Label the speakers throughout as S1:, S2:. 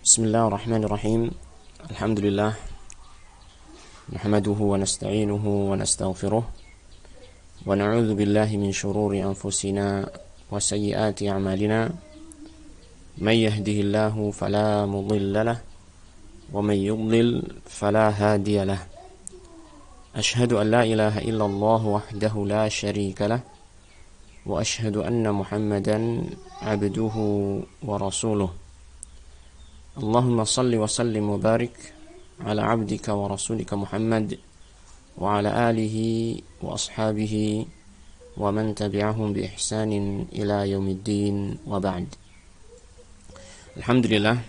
S1: Bismillahirrahmanirrahim. Alhamdulillah. Nahmaduhu wa nasta'inuhu wa nastaghfiruh. Wa na'udzu billahi min shururi anfusina wa sayyiati a'malina. May yahdihillahu fala mudilla lahu wa may yudlil fala hadiya lahu. Ashhadu an la ilaha illallah wahdahu la syarika lahu wa ashhadu anna Muhammadan 'abduhu wa rasuluh. Allahumma salli wa sallim wa barik ala abdika wa rasulika Muhammad wa ala alihi wa ashabihi wa man tabi'ahum bi ihsanin ila yaumiddin wa ba'd. Alhamdulillah,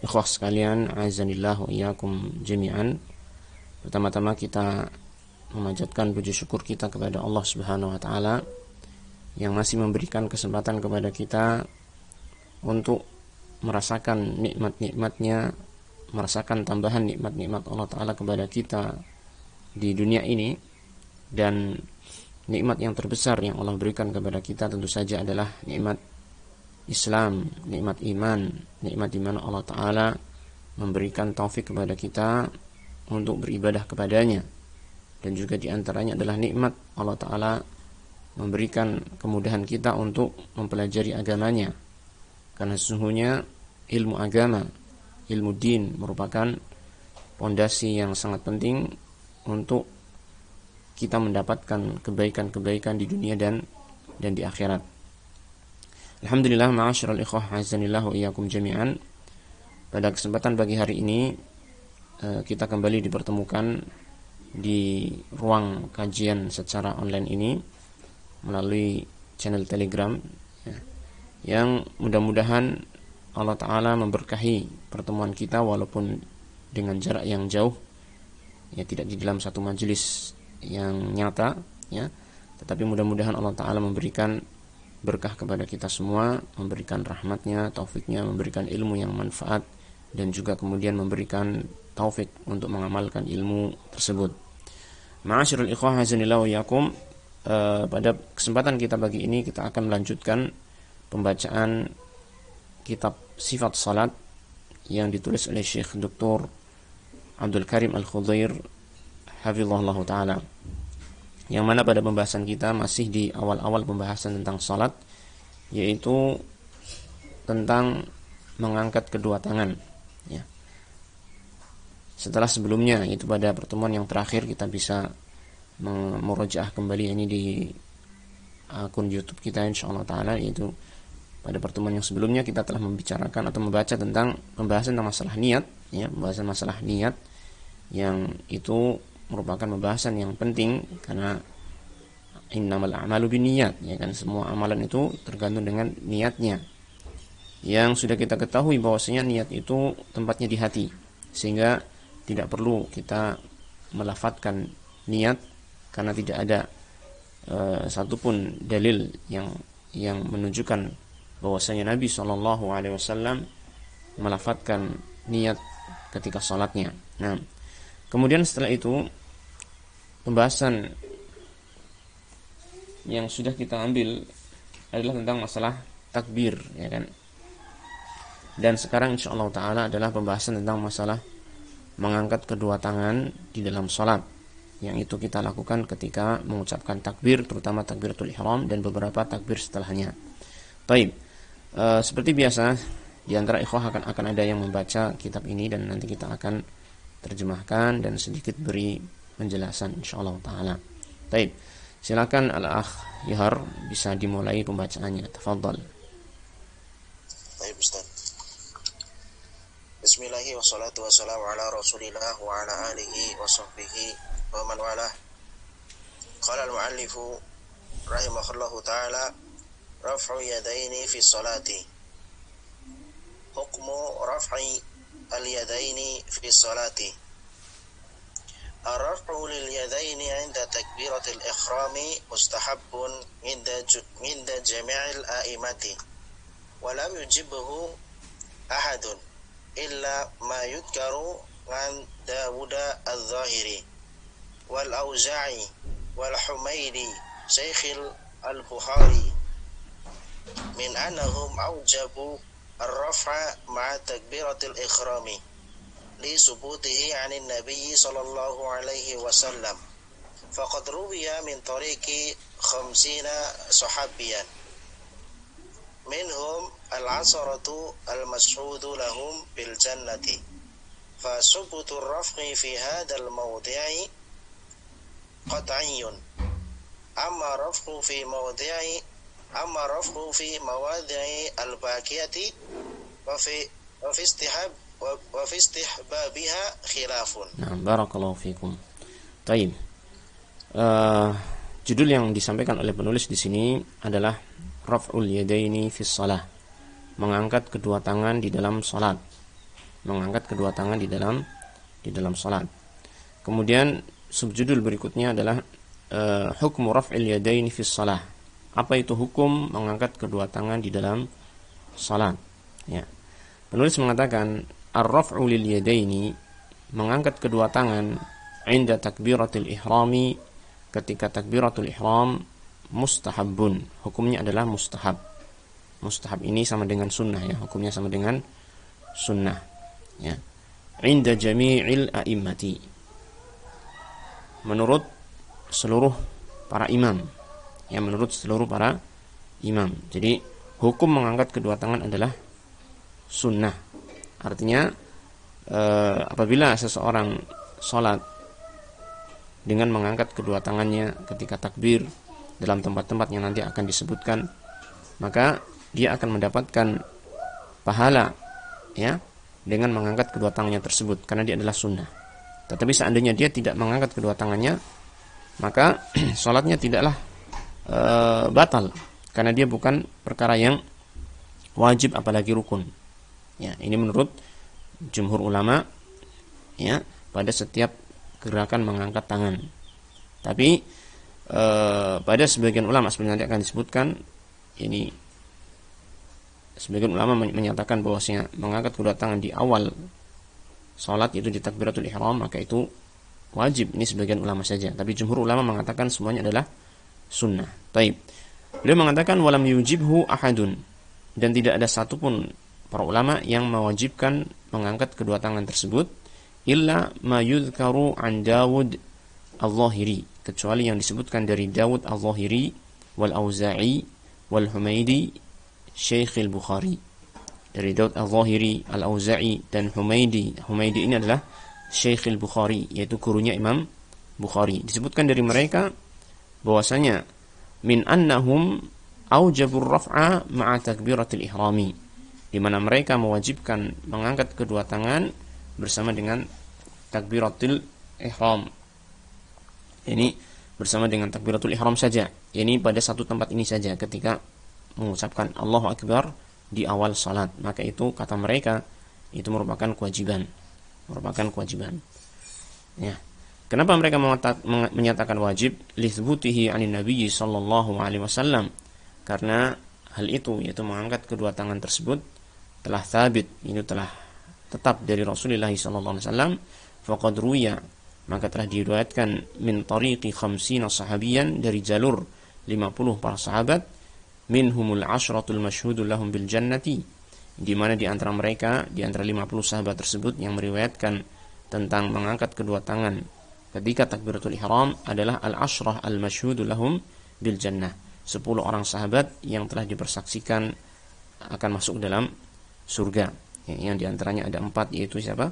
S1: ikhwah sekalian, azanillah wa iyyakum jami'an. Pertama-tama kita memanjatkan puji syukur kita kepada Allah Subhanahu wa taala yang masih memberikan kesempatan kepada kita untuk merasakan nikmat-nikmatnya, merasakan tambahan nikmat-nikmat Allah Ta'ala kepada kita di dunia ini. Dan nikmat yang terbesar yang Allah berikan kepada kita tentu saja adalah nikmat Islam, nikmat iman, nikmat di mana Allah Ta'ala memberikan taufik kepada kita untuk beribadah kepadanya. Dan juga diantaranya adalah nikmat Allah Ta'ala memberikan kemudahan kita untuk mempelajari agamanya. Karena sesungguhnya ilmu agama, ilmu din merupakan pondasi yang sangat penting untuk kita mendapatkan kebaikan-kebaikan di dunia dan di akhirat. Alhamdulillah, ma'asyiral ikhwah, azanillah wa iyyakum jami'an. Pada kesempatan pagi hari ini kita kembali dipertemukan di ruang kajian secara online ini melalui channel Telegram, yang mudah-mudahan Allah Ta'ala memberkahi pertemuan kita walaupun dengan jarak yang jauh, ya tidak di dalam satu majelis yang nyata, ya, tetapi mudah-mudahan Allah Ta'ala memberikan berkah kepada kita semua, memberikan rahmatnya, taufiknya, memberikan ilmu yang manfaat, dan juga kemudian memberikan taufik untuk mengamalkan ilmu tersebut. Ma'asyiral ikhwah, azanillah wa iyyakum. Pada kesempatan kita pagi ini kita akan melanjutkan pembacaan kitab Sifat Salat yang ditulis oleh Syekh Dr. Abdul Karim Al-Khudair hafizahullah ta'ala, yang mana pada pembahasan kita masih di awal-awal pembahasan tentang salat, yaitu tentang mengangkat kedua tangan, ya. Setelah sebelumnya, yaitu pada pertemuan yang terakhir, kita bisa memurojaah kembali ini di akun YouTube kita insyaallah ta'ala, yaitu pada pertemuan yang sebelumnya kita telah membicarakan atau membaca tentang pembahasan tentang masalah niat, ya, pembahasan masalah niat, yang itu merupakan pembahasan yang penting karena innamal a'malu binniyat, ya kan, semua amalan itu tergantung dengan niatnya. Yang sudah kita ketahui bahwasanya niat itu tempatnya di hati, sehingga tidak perlu kita melafadzkan niat karena tidak ada satupun dalil yang menunjukkan bahwasanya Nabi SAW melafadzkan niat ketika salatnya. Nah, kemudian setelah itu pembahasan yang sudah kita ambil adalah tentang masalah takbir, ya kan. Dan sekarang insyaallah ta'ala adalah pembahasan tentang masalah mengangkat kedua tangan di dalam salat, yang itu kita lakukan ketika mengucapkan takbir, terutama takbiratul ihram dan beberapa takbir setelahnya. Baik, seperti biasa di antara ikhwah akan ada yang membaca kitab ini dan nanti kita akan terjemahkan dan sedikit beri penjelasan insyaallah taala. Baik, silakan al-akh Yahar bisa dimulai pembacaannya. Tafadhal.
S2: Baik, Ustaz. Bismillahirrahmanirrahim, wassalatu wassalamu ala Rasulillah wa ala alihi wa sahbihi wa man walah. Qala al-muallifu rahimahullahu ta'ala, raf'u yadaini fi salati. Hukmu raf'i al-yadaini fi salati. Ar-raf'u lil yadaini 'inda takbiratil ikhrami mustahabbun 'inda jami'il a'imati. Wa lam yujibhu ahadun illa ma yudkaru 'an Dawud al-Zahiri wal Auza'i wal Humaydi Syekh al-Bukhari min annahum aujabu الرفع مع تكبيرة الإحرام لثبوته عن النبي صلى الله عليه وسلم فقد روي من طريق 50 صحابيا منهم العشرة المشهود لهم بالجنة فثبوت الرفع في هذا الموضع قطعي أما الرفع في مواضع الباقية وفي استحبابها خلاف.
S1: Nah, barakallahu fikum. Taib. Judul yang disampaikan oleh penulis di sini adalah Raf'ul yadaini fis shalah. Mengangkat kedua tangan di dalam salat. Mengangkat kedua tangan di dalam salat. Kemudian subjudul berikutnya adalah hukmu raf'il yadaini fis shalah. Apa itu hukum mengangkat kedua tangan di dalam salat? Ya. Penulis mengatakan ar-raf'u lil yadaini, mengangkat kedua tangan inda takbiratul ihrami, ketika takbiratul ihram, mustahabun, hukumnya adalah mustahab. Mustahab ini sama dengan sunnah ya, hukumnya sama dengan sunnah ya. Inda jami'il a'immati, menurut seluruh para imam ya, menurut seluruh para imam. Jadi hukum mengangkat kedua tangan adalah sunnah. Artinya apabila seseorang sholat dengan mengangkat kedua tangannya ketika takbir dalam tempat-tempat yang nanti akan disebutkan, maka dia akan mendapatkan pahala ya dengan mengangkat kedua tangannya tersebut, karena dia adalah sunnah. Tetapi seandainya dia tidak mengangkat kedua tangannya, maka sholatnya tidaklah batal, karena dia bukan perkara yang wajib apalagi rukun ya. Ini menurut jumhur ulama ya, pada setiap gerakan mengangkat tangan. Tapi pada sebagian ulama seperti nanti akan disebutkan, ini sebagian ulama menyatakan bahwasanya mengangkat kedua tangan di awal salat yaitu di takbiratul ihram, maka itu wajib. Ini sebagian ulama saja, tapi jumhur ulama mengatakan semuanya adalah sunnah. Taib. Beliau mengatakan walam yujibhu ahadun, dan tidak ada satupun para ulama yang mewajibkan mengangkat kedua tangan tersebut illa ma yudhkaru an Dawud al-Zahiri, kecuali yang disebutkan dari Dawud al-Zahiri wal Auza'i wal Humaidi Syekh al-Bukhari. Dari Dawud al-Zahiri, al-Auza'i dan Humaidi. Humaidi ini adalah Syekh al-Bukhari, yaitu gurunya Imam Bukhari. Disebutkan dari mereka bahwasanya min annahum aujabur raf'a ma'a takbiratil ihrami, di mana mereka mewajibkan mengangkat kedua tangan bersama dengan takbiratul ihram. Ini bersama dengan takbiratul ihram saja. Ini pada satu tempat ini saja, ketika mengucapkan Allahu Akbar di awal salat, maka itu kata mereka itu merupakan kewajiban. Ya. Kenapa mereka menyatakan wajib? Litsbutihi 'anin Nabi sallallahu alaihi wasallam. Karena hal itu, yaitu mengangkat kedua tangan tersebut, telah thabit, ini telah tetap dari Rasulullah sallallahu alaihi wasallam. Faqad ruya, maka telah diriwayatkan min tariqi 50 sahabiyan, dari jalur 50 para sahabat, minhumul ashratul masyhudul lahum bil jannati, di mana di antara mereka, di antara 50 sahabat tersebut yang meriwayatkan tentang mengangkat kedua tangan ketika takbiratul ihram adalah al-ashrah al-masyhudul lahum bil jannah, 10 orang sahabat yang telah dipersaksikan akan masuk dalam surga, yang diantaranya ada 4, yaitu siapa?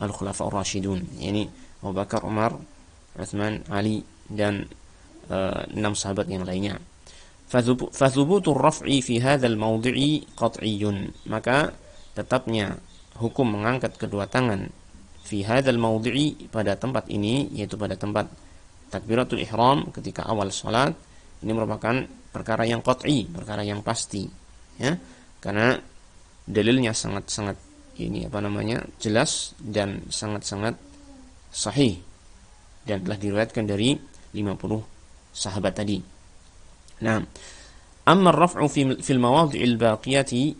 S1: Al-Khulafaur Rashidun, ini Abu Bakar, Umar, Utsman, Ali, dan 6 sahabat yang lainnya. Fathubutur raf'i fi hadzal mawdi'i qat'iyyun, maka tetapnya hukum mengangkat kedua tangan fi hadzal mawdi'i, pada tempat ini, yaitu pada tempat takbiratul ihram ketika awal salat, ini merupakan perkara yang qat'i, perkara yang pasti ya, karena dalilnya sangat-sangat jelas dan sangat-sangat sahih, dan telah diriwayatkan dari 50 sahabat tadi. Nah, amma ar-raf'u fil mawadhi'il baqiyati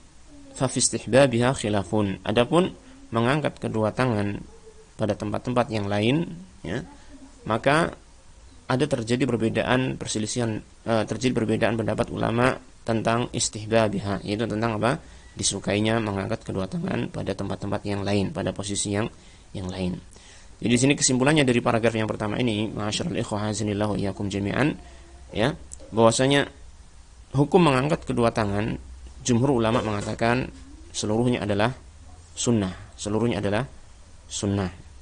S1: fa fi istihbabiha khilafun. Adapun mengangkat kedua tangan pada tempat-tempat yang lain ya, maka ada terjadi perbedaan pendapat ulama tentang istihbabiha, yaitu tentang apa? disukainya mengangkat kedua tangan pada tempat-tempat yang lain, pada posisi yang lain. Jadi di sini kesimpulannya dari paragraf yang pertama ini, ma'asyiral ikhwah hazinillahu iyyakum jami'an, ya, bahwasanya hukum mengangkat kedua tangan, jumhur ulama mengatakan seluruhnya adalah sunnah,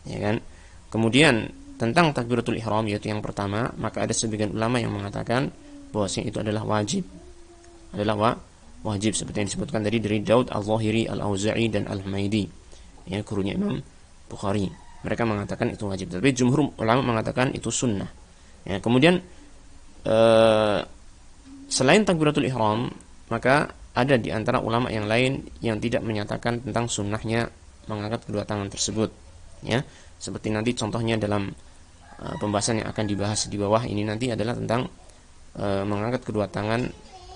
S1: ya kan? Kemudian tentang takbiratul ihram, yaitu yang pertama, maka ada sebagian ulama yang mengatakan bahwasanya itu adalah wajib, seperti yang disebutkan tadi dari Daud al-Zahiri, al-Auza'i dan al-Humaidi, ya, gurunya Imam Bukhari. Mereka mengatakan itu wajib, tapi jumhur ulama mengatakan itu sunnah. Ya, kemudian selain takbiratul ihram, maka ada di antara ulama yang lain yang tidak menyatakan tentang sunnahnya mengangkat kedua tangan tersebut. Ya, seperti nanti contohnya dalam pembahasan yang akan dibahas di bawah ini nanti adalah tentang mengangkat kedua tangan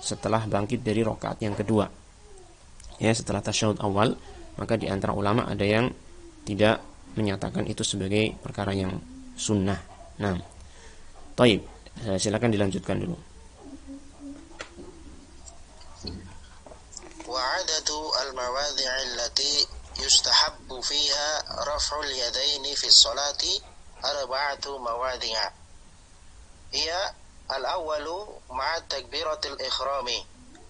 S1: setelah bangkit dari rakaat yang kedua. Ya, setelah tasyahud awal, maka di antara ulama ada yang tidak menyatakan itu sebagai perkara yang sunnah. Nah, taib, silakan dilanjutkan dulu.
S2: Wa'adatu al-mawadhi'i allati yustahabbu fiha raf'ul yadaini fi sholati arba'atu mawadhi'a. Iya, al-awwalu ma'a takbiratil ikhrami,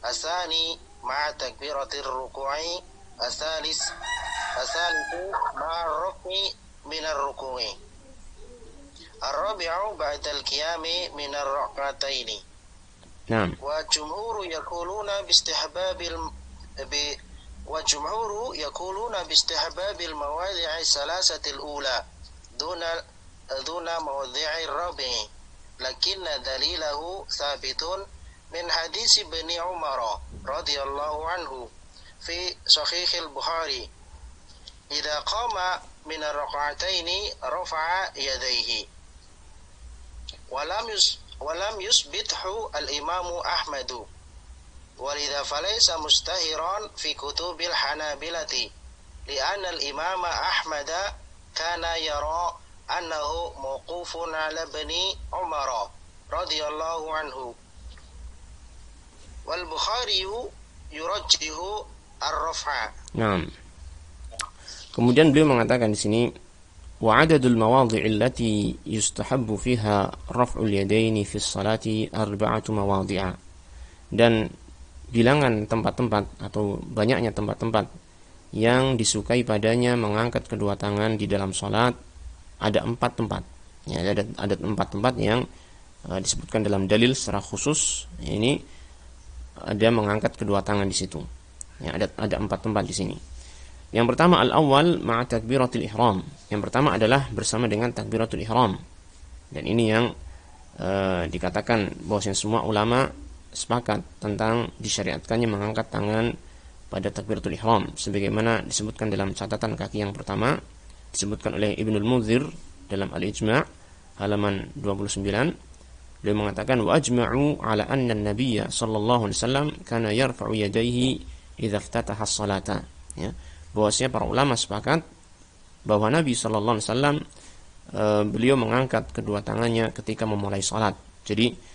S2: asani ma'a takbiratir ruku'i, asalisu ma'a rukni minar ruku'i, ar-rabi'u ba'dal qiyami minar rak'ataini.
S1: Naam.
S2: Wa jumhuru yaquluna bistihbabil mawadhi'i salasatil ula duna mawadhi'i rabi'i, lakinna dalilahu thabitun min hadis Ibni Umar radhiyallahu anhu fi sahihil Bukhari, idza qama min ar-rak'ataini rafa'a yadayhi, walam yusbithu al-imamu Ahmadu, walidha falaysa mustahiran fi kutubil Hanabilati, li'anna al-imama Ahmada kana yara annahu mawqufun ala Ibni Umar radhiyallahu anhu, wal Bukhari yurajjihu ar-raf'a.
S1: Naam. Kemudian beliau mengatakan di sini, wa adadul mawadhi'i allati yustahabbu fiha raf'ul yadaini fi sholati arba'atu mawadhi'a. Dan bilangan tempat-tempat atau banyaknya tempat-tempat yang disukai padanya mengangkat kedua tangan di dalam salat ada 4 tempat. Ya, ada 4 tempat yang disebutkan dalam dalil secara khusus. Ini ada mengangkat kedua tangan di situ. Ya, ada 4 tempat di sini. Yang pertama al-awwal ma'a takbiratul ihram. Yang pertama adalah bersama dengan takbiratul ihram. Dan ini yang dikatakan bahwasanya semua ulama sepakat tentang disyariatkannya mengangkat tangan pada takbiratul ihram, sebagaimana disebutkan dalam catatan kaki yang pertama, disebutkan oleh Ibnul Munzir dalam Al-Ijma' halaman 29. Beliau mengatakan wa ajma'u ala anna an-nabiyya sallallahu alaihi wasallam kana yarfa'u yadayhi idza iftataha as-salata. Ya, bahwasanya para ulama sepakat bahwa Nabi sallallahu alaihi wasallam beliau mengangkat kedua tangannya ketika memulai salat. Jadi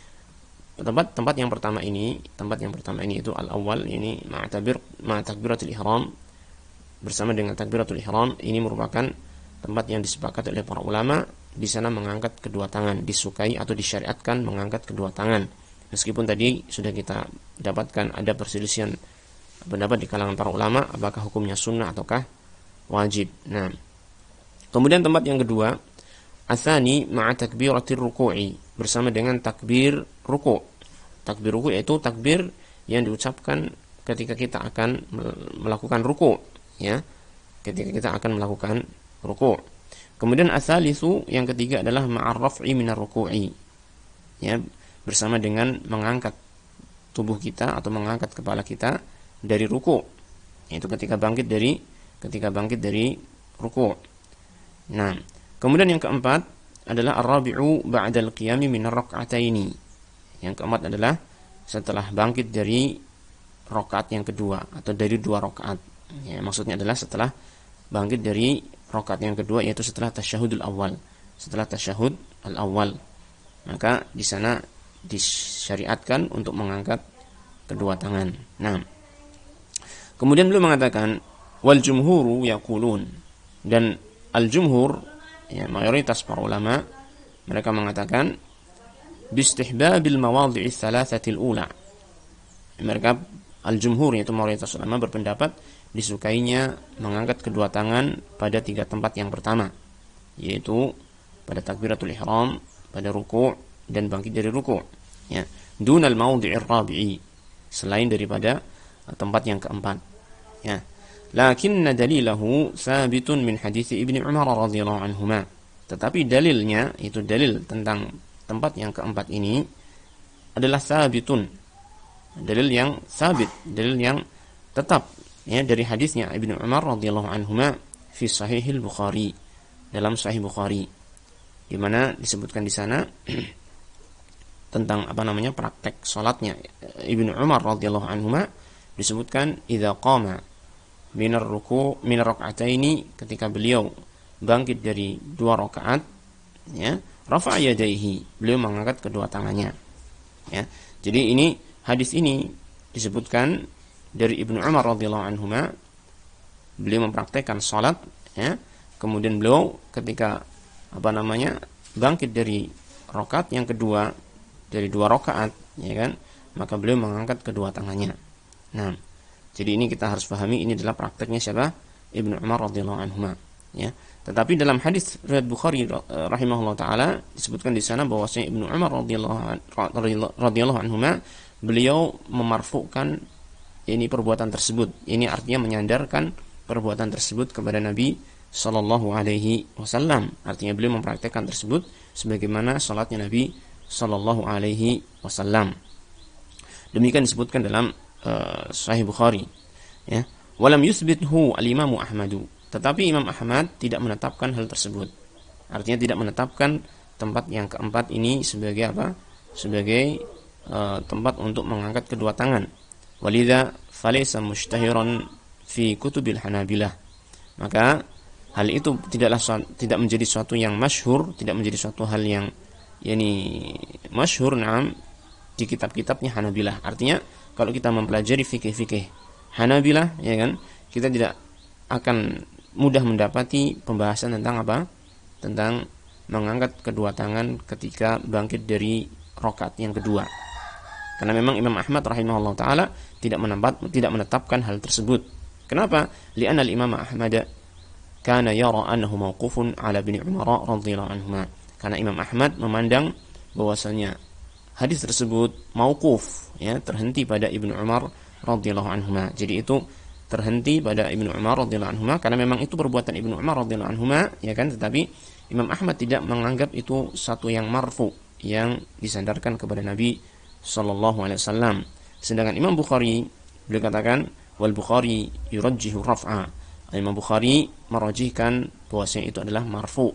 S1: tempat yang pertama ini itu al-awwal, ini ma'a takbiratul ihram, bersama dengan takbiratul ihram, ini merupakan tempat yang disepakati oleh para ulama. Di sana mengangkat kedua tangan, disukai atau disyariatkan mengangkat kedua tangan. Meskipun tadi sudah kita dapatkan ada perselisihan pendapat di kalangan para ulama apakah hukumnya sunnah ataukah wajib. Nah, kemudian tempat yang kedua, atsani ma'a takbiratir ruku'i, bersama dengan takbir ruku'. Takbir ruku' yaitu takbir yang diucapkan ketika kita akan melakukan ruku', ya. Ketika kita akan melakukan ruku'. Kemudian atsalisu, yang ketiga adalah ma'ar raf'i minar ruku'i. Ya, bersama dengan mengangkat tubuh kita atau mengangkat kepala kita dari ruku'. Yaitu ketika bangkit dari ruku'. Nah, kemudian yang keempat adalah ar-rabi'u ba'dal qiyami minar rak'ataini. Yang keempat adalah setelah bangkit dari rakaat yang kedua atau dari 2 rakaat. Ya, maksudnya adalah setelah bangkit dari rakaat yang kedua, yaitu setelah tasyahudul awal. Setelah tasyahud al-awwal, maka di sana disyariatkan untuk mengangkat kedua tangan. Nah, Kemudian beliau mengatakan wal jumhuru yaqulun, dan al jumhur, ya, mayoritas para ulama, mereka mengatakan bistihbabil mawadhi'i thalathatil ula. Mereka al jumhur, yaitu mayoritas ulama, berpendapat disukainya mengangkat kedua tangan pada 3 tempat yang pertama, yaitu pada takbiratul ihram, pada ruku' dan bangkit dari ruku', ya, dunal maudhi'ir rabi'i, selain daripada tempat yang keempat, ya. Lakinna dalilahu sabitun min hadits Ibnu Umar radhiyallahu anhuma. Tetapi dalilnya, itu dalil tentang tempat yang keempat ini adalah sabitun, dalil yang sabit, dalil yang tetap, ya, dari hadisnya Ibnu Umar radhiyallahu anhuma fi sahihil Bukhari, dalam sahih Bukhari, di mana disebutkan di sana tentang praktek salatnya Ibnu Umar radhiyallahu anhuma. Disebutkan idza qama minar rak'ataini, ketika beliau bangkit dari 2 rakaat, ya, rafa'a yadayhi, beliau mengangkat kedua tangannya, ya. Jadi hadis ini disebutkan dari Ibnu Umar radhiyallahu anhuma, beliau mempraktekkan salat, ya, kemudian beliau ketika bangkit dari rakaat yang kedua dari 2 rakaat, ya kan, maka beliau mengangkat kedua tangannya. Nah, jadi ini kita harus pahami, ini adalah prakteknya siapa? Ibnu Umar radhiyallahu anhuma, ya. Tetapi dalam hadis riwayat Bukhari rahimahullah taala disebutkan di sana bahwasanya Ibnu Umar radhiyallahu anhuma, beliau memarfu'kan ini perbuatan tersebut. Ini artinya menyandarkan perbuatan tersebut kepada Nabi sallallahu alaihi wasallam. Artinya beliau mempraktekkan tersebut sebagaimana salatnya Nabi sallallahu alaihi wasallam. Demikian disebutkan dalam Sahih Bukhari, ya. Walam yusbithu al-Imam Ahmadu, tetapi Imam Ahmad tidak menetapkan hal tersebut. Artinya tidak menetapkan tempat yang keempat ini sebagai apa? Sebagai tempat untuk mengangkat kedua tangan. Walidha falaysa mushtahiran fi kutubil Hanabilah. Maka hal itu tidak menjadi suatu yang masyhur, tidak menjadi suatu hal yang masyhur di kitab-kitabnya Hanabilah. Artinya kalau kita mempelajari fikih-fikih Hanabilah, ya kan, kita tidak akan mudah mendapati pembahasan tentang apa? Tentang mengangkat kedua tangan ketika bangkit dari rakaat yang kedua. Karena memang Imam Ahmad rahimahullah taala tidak menetapkan hal tersebut. Kenapa? Li'anna al-Imam Ahmad kana yara annahu mauqufun ala Ibnu Umar radhiyallahu anhuma. Karena Imam Ahmad memandang bahwasanya hadis tersebut mauquf, ya, terhenti pada Ibnu Umar radhiyallahu anhuma. Jadi itu terhenti pada Ibnu Umar radhiyallahu anhuma karena memang itu perbuatan Ibnu Umar radhiyallahu anhuma, ya kan, tetapi Imam Ahmad tidak menganggap itu satu yang marfu, yang disandarkan kepada Nabi sallallahu alaihi wasallam. Sedangkan Imam Bukhari, beliau katakan wal Bukhari yurajjihu raf'a. Imam Bukhari merajihkan bahwasanya itu adalah marfu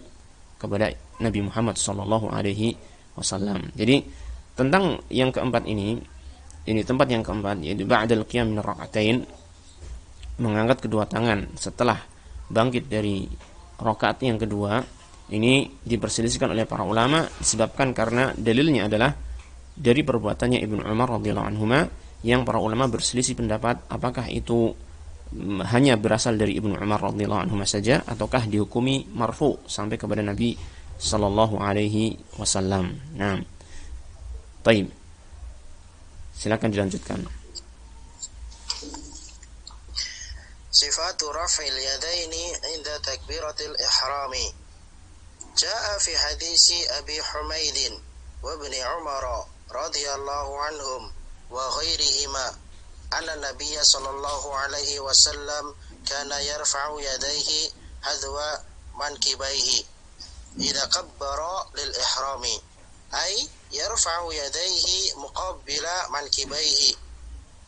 S1: kepada Nabi Muhammad sallallahu alaihi wasallam. Jadi tentang yang keempat ini tempat yang keempat, yaitu ba'dal qiyam min rak'atain, mengangkat kedua tangan setelah bangkit dari rakaat yang kedua. Ini diperselisihkan oleh para ulama disebabkan karena dalilnya adalah dari perbuatannya Ibnu Umar radhiyallahu anhuma, yang para ulama berselisih pendapat apakah itu hanya berasal dari Ibnu Umar radhiyallahu anhuma saja ataukah dihukumi marfu sampai kepada Nabi sallallahu alaihi wasallam. Nah, baik. Silakan dilanjutkan.
S2: Sifatu raf'il yadaini 'inda takbiratil ihrami. Jaa fi hadisi Abi Humaid wa Ibn Umar radhiyallahu anhum wa ghairihima anna Nabiyya sallallahu alaihi wasallam kana yarfa'u yadayhi hadwa mankibaihi idza kabbara lil ihrami, ay yarfa'u yadayhi muqabbila mankibaihi,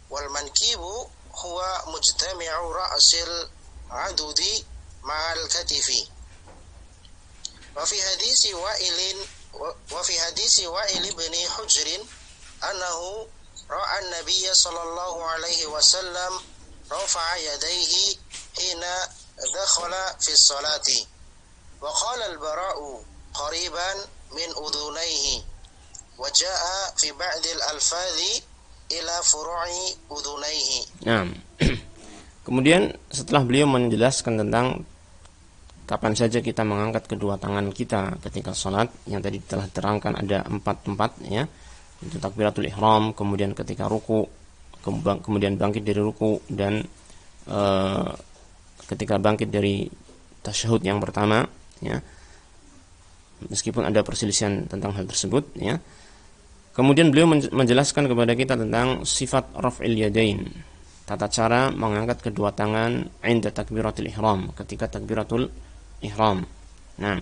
S2: wal mankibu huwa mujtami'u ra'sil adudi ma'al katifi. Wa fi hadisi Wa'il ibn Hujr annahu ra'a an-nabiy sallallahu alaihi wasallam rafa'a yadayhi hina dakhala fi as-salati wa qala al-Bara'u qariban min udhunayhi wa jaa'a fi ba'd al-alfadhi ila furu'i udhunayhi.
S1: Naam. Kemudian setelah beliau menjelaskan tentang kapan saja kita mengangkat kedua tangan kita ketika sholat, yang tadi telah terangkan ada 4 tempat ya, itu takbiratul ihram, kemudian ketika ruku, kemudian bangkit dari ruku, dan ketika bangkit dari tasyahud yang pertama ya, meskipun ada perselisihan tentang hal tersebut ya. Kemudian beliau menjelaskan kepada kita tentang sifat raf'il yadain, tata cara mengangkat kedua tangan inda takbiratul ihram, ketika takbiratul ihram. Nah,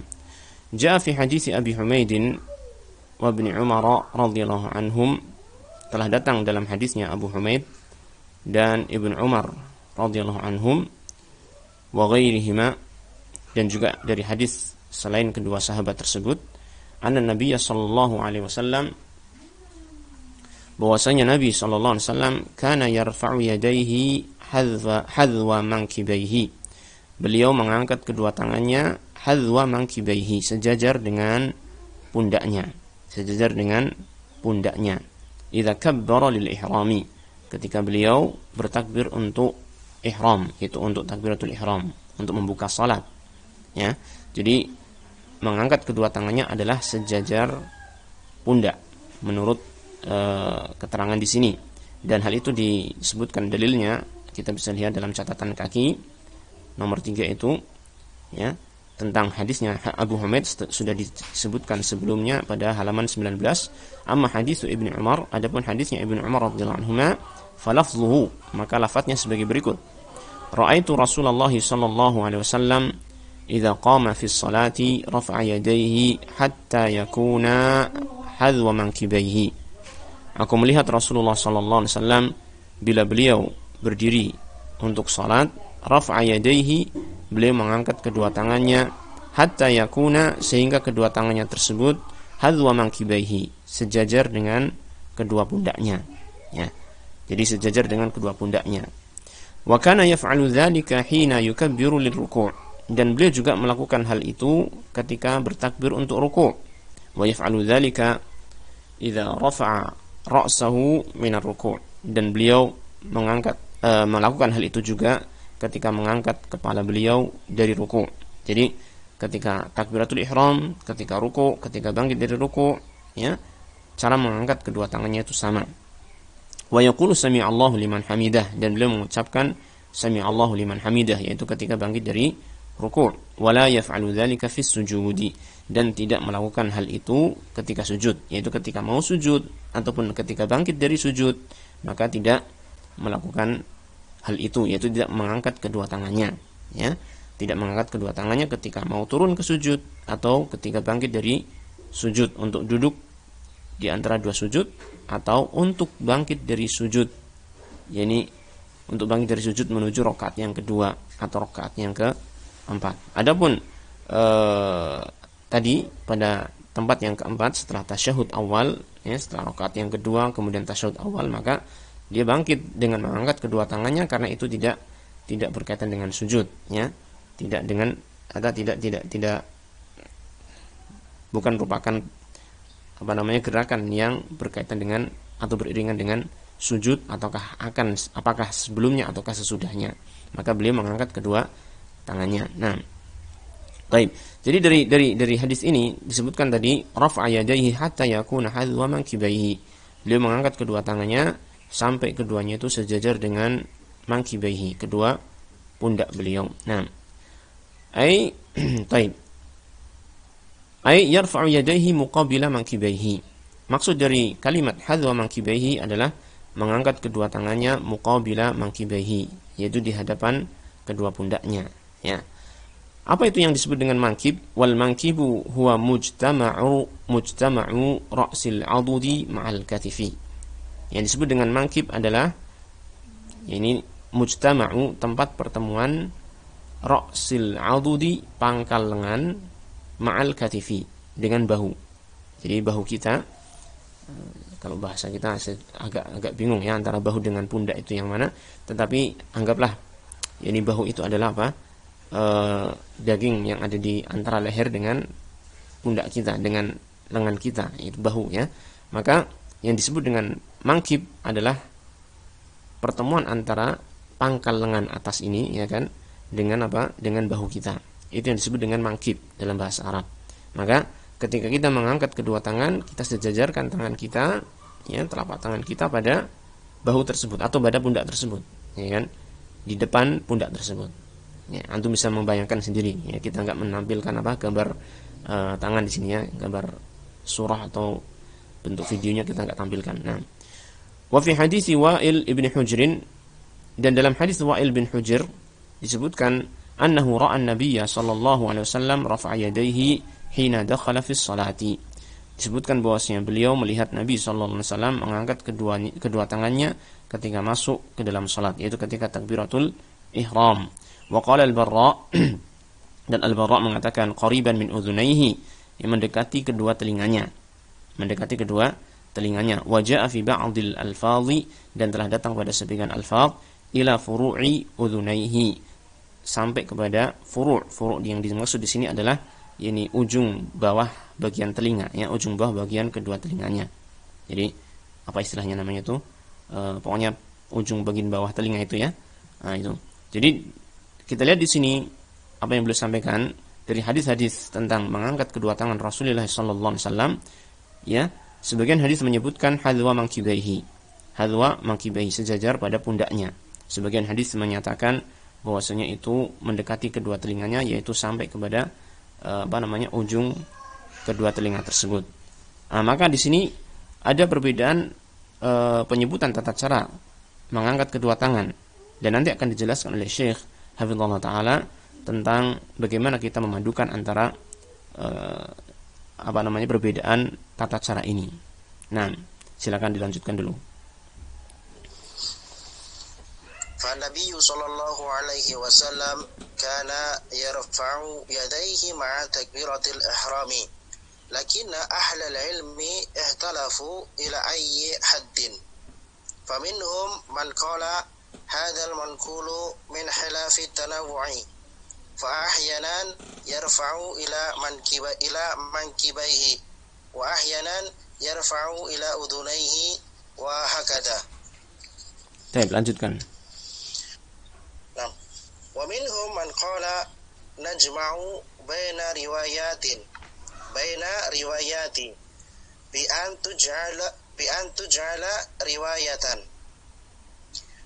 S1: jaa fi hadits Abi Humaid wa Ibnu Umar radhiyallahu anhum, telah datang dalam hadisnya Abu Humaid dan Ibnu Umar radhiyallahu anhum, wa ghairihima, dan juga dari hadis selain kedua sahabat tersebut, anna Nabiy sallallahu alaihi wasallam, bahwasanya Nabi sallallahu alaihi wasallam kana yarfa'u yadayhi hadwa mankibaihi, beliau mengangkat kedua tangannya hadwa mankibaihi, sejajar dengan pundaknya, sejajar dengan pundaknya. Idza kabbara lil ihrami, ketika beliau bertakbir untuk ihram, itu untuk takbiratul ihram, untuk membuka salat ya. Jadi mengangkat kedua tangannya adalah sejajar pundak menurut keterangan di sini, dan hal itu disebutkan dalilnya, kita bisa lihat dalam catatan kaki nomor 3 itu ya, tentang hadisnya Abu Humaid sudah disebutkan sebelumnya pada halaman 19. Amma hadis Ibnu Umar, adapun hadisnya Ibnu Umar radhiyallahu anhuma, falafzuhu, maka lafadznya sebagai berikut: Ra'aitu Rasulullah sallallahu alaihi wasallam idza qama fi sholati rafa'a yadayhi hatta yakuna hadwa mankibaihi. Aku melihat Rasulullah sallallahu alaihi wasallam bila beliau berdiri untuk salat, rafa'a yadayhi, beliau mengangkat kedua tangannya, hatta yakuna, sehingga kedua tangannya tersebut hadwa mankibaihi, sejajar dengan kedua pundaknya ya. Jadi sejajar dengan kedua pundaknya. Wa kana yaf'alu dzalika hina yukabbiru lirruku', dan beliau juga melakukan hal itu ketika bertakbir untuk ruku'. Wa yaf'alu dzalika idza rafa'a ra'sahu minar ruku', dan beliau melakukan hal itu juga ketika mengangkat kepala beliau dari ruku'. Jadi ketika takbiratul ihram, ketika ruku', ketika bangkit dari ruku' ya, cara mengangkat kedua tangannya itu sama. Wa yaqulu sami'allahu liman hamidah, dan beliau mengucapkan sami'allahu liman hamidah, yaitu ketika bangkit dari ruku'. Wala yaf'alu dzalika fis sujudi, dan tidak melakukan hal itu ketika sujud, yaitu ketika mau sujud ataupun ketika bangkit dari sujud, maka tidak melakukan hal itu, yaitu tidak mengangkat kedua tangannya ya. Tidak mengangkat kedua tangannya ketika mau turun ke sujud atau ketika bangkit dari sujud untuk duduk di antara dua sujud, atau untuk bangkit dari sujud, yakni untuk bangkit dari sujud menuju rakaat yang kedua atau rakaat yang keempat. Adapun tadi pada tempat yang keempat setelah tasyahud awal ya, setelah rakaat yang kedua kemudian tasyahud awal, maka dia bangkit dengan mengangkat kedua tangannya, karena itu tidak berkaitan dengan sujud ya, tidak dengan tidak bukan merupakan gerakan yang berkaitan dengan atau beriringan dengan sujud, apakah sebelumnya ataukah sesudahnya, maka beliau mengangkat kedua tangannya. Nah, baik. Jadi dari hadis ini disebutkan tadi rafa'a yadayhi hatta yakuna hadwa mankibaihi. Beliau mengangkat kedua tangannya sampai keduanya itu sejajar dengan mankibaihi, kedua pundak beliau. Nah, baik. Yarfa'u yadayhi muqabila mankibaihi. Maksud dari kalimat hadwa mankibaihi adalah mengangkat kedua tangannya muqabila mankibaihi, yaitu di hadapan kedua pundaknya ya. Apa itu yang disebut dengan mankib? Wal mankibu huwa mujtama'u ra'sil 'adudi ma'al katifi. Yang disebut dengan mankib adalah ini mujtama'u, tempat pertemuan, ra'sil 'adudi, pangkal lengan, ma'al katifi, dengan bahu. Jadi bahu kita, kalau bahasa kita agak bingung ya antara bahu dengan pundak itu yang mana, tetapi anggaplah ini bahu itu adalah apa? Daging yang ada di antara leher dengan pundak kita, dengan lengan kita, itu bahu ya. Maka yang disebut dengan mankib adalah pertemuan antara pangkal lengan atas ini, ya kan, dengan apa? Dengan bahu kita. Itu yang disebut dengan mangkib dalam bahasa Arab. Maka ketika kita mengangkat kedua tangan, kita sejajarkan tangan kita, ya, telapak tangan kita pada bahu tersebut atau pada pundak tersebut, ya kan, di depan pundak tersebut. Ya, antum bisa membayangkan sendiri. Ya, kita nggak menampilkan apa gambar tangan di sini, ya, gambar surah atau bentuk videonya kita nggak tampilkan. Nah, wa fi hadits Wa'il ibn Hujr, dan dalam hadis Wa'il bin Hujr disebutkan annahu ra'a an-nabiyya sallallahu alaihi wasallam rafa'a yadayhi hina dakhala fi sholati. Disebutkan bahwasanya beliau melihat Nabi sallallahu alaihi wasallam mengangkat kedua tangannya ketika masuk ke dalam salat, yaitu ketika takbiratul ihram. Wa qala al-Barra, dan Al-Barra mengatakan qariban min udhunayhi, yang mendekati kedua telinganya. Mendekati kedua telinganya. Wa jaa fi ba'dil alfadhi, dan telah datang pada sebagian alfaz ila furu'i udhunayhi, sampai kepada furu' yang dimaksud di sini adalah ini ujung bawah bagian telinga, ya, ujung bawah bagian kedua telinganya. Jadi apa istilahnya namanya itu? Pokoknya ujung bagian bawah telinga itu, ya. Nah, itu. Jadi kita lihat di sini apa yang beliau sampaikan dari hadis-hadis tentang mengangkat kedua tangan Rasulullah sallallahu alaihi wasallam, ya. Sebagian hadis menyebutkan hadwa mankibaihi, sejajar pada pundaknya. Sebagian hadis menyatakan bahwasanya itu mendekati kedua telinganya, yaitu sampai kepada ujung kedua telinga tersebut. Nah, maka di sini ada perbedaan penyebutan tata cara mengangkat kedua tangan, dan nanti akan dijelaskan oleh Syekh Hafizahullah Ta'ala tentang bagaimana kita memadukan antara perbedaan tata cara ini. Nah, silakan dilanjutkan dulu.
S2: فالنبي صلى الله عليه وسلم كان يرفع يديه مع تكبيرة الإحرام لكن أهل العلم اختلفوا إلى أي حد فمنهم من قال هذا المنقول من خلاف التنوع فأحيانا يرفع إلى منكبيه وأحيانا يرفع إلى أذنيه وهكذا.
S1: Baik, lanjutkan.
S2: ومنهم من قال نجمع بين روايات بأن تجعل رواية